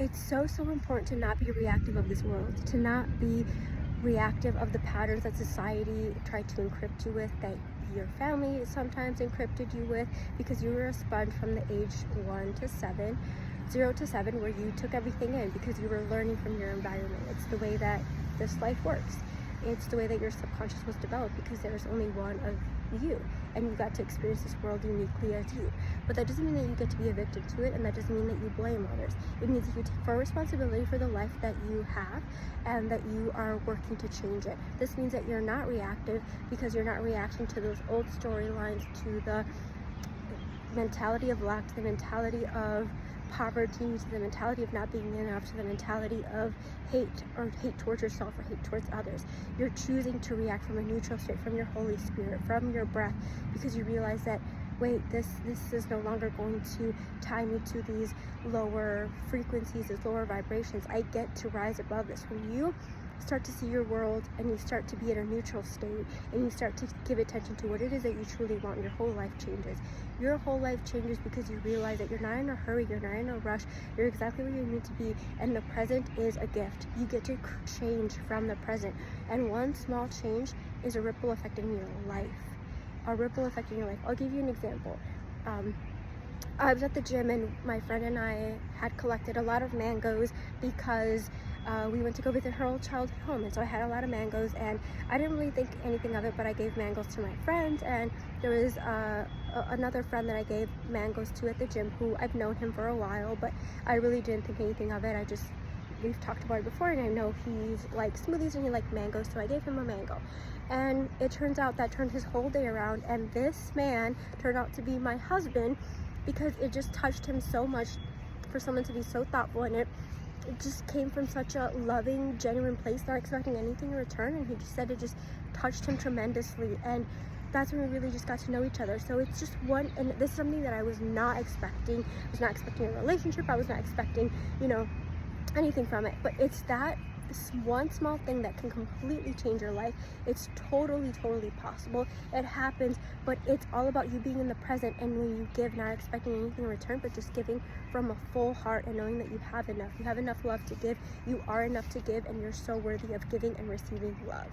It's so important to not be reactive of this world, to not be reactive of the patterns that society tried to encrypt you with, that your family sometimes encrypted you with, because you were a sponge from the age 1 to 7, 0 to 7, where you took everything in because you were learning from your environment. It's the way that this life works. It's the way that your subconscious was developed, because there's only one of you, and you got to experience this world uniquely as you. But that doesn't mean that you get to be a victim to it, and that doesn't mean that you blame others. It means that you take full responsibility for the life that you have, and that you are working to change it. This means that you're not reactive, because you're not reacting to those old storylines, to the mentality of lack, to the mentality of poverty, to the mentality of not being enough, to the mentality of hate, or hate towards yourself, or hate towards others. You're choosing to react from a neutral state, from your Holy Spirit, from your breath, because you realize that, wait, this is no longer going to tie me to these lower frequencies, these lower vibrations. I get to rise above this. When you start to see your world and you start to be in a neutral state, and you start to give attention to what it is that you truly want, your whole life changes. Your whole life changes because you realize that you're not in a hurry, you're not in a rush, you're exactly where you need to be, and the present is a gift. You get to change from the present, and one small change is a ripple effect in your life. A ripple effect in your life. I'll give you an example. I was at the gym, and my friend and I had collected a lot of mangoes because we went to go visit her old childhood home, and so I had a lot of mangoes, and I didn't really think anything of it, but I gave mangoes to my friends, and there was another friend that I gave mangoes to at the gym, who I've known him for a while, but I really didn't think anything of it. We've talked about it before, and I know he's like smoothies and he liked mangoes, so I gave him a mango. And it turns out that turned his whole day around, and this man turned out to be my husband, because it just touched him so much for someone to be so thoughtful, and it just came from such a loving, genuine place, not expecting anything in return, and he just said it just touched him tremendously, and that's when we really just got to know each other. So it's just one, and this is something that I was not expecting. I was not expecting a relationship, I was not expecting, anything from it, but it's that one small thing that can completely change your life. It's totally possible. It happens, but it's all about you being in the present, and when you give, not expecting anything in return, but just giving from a full heart, and knowing that you have enough love to give. You are enough to give, and you're so worthy of giving and receiving love.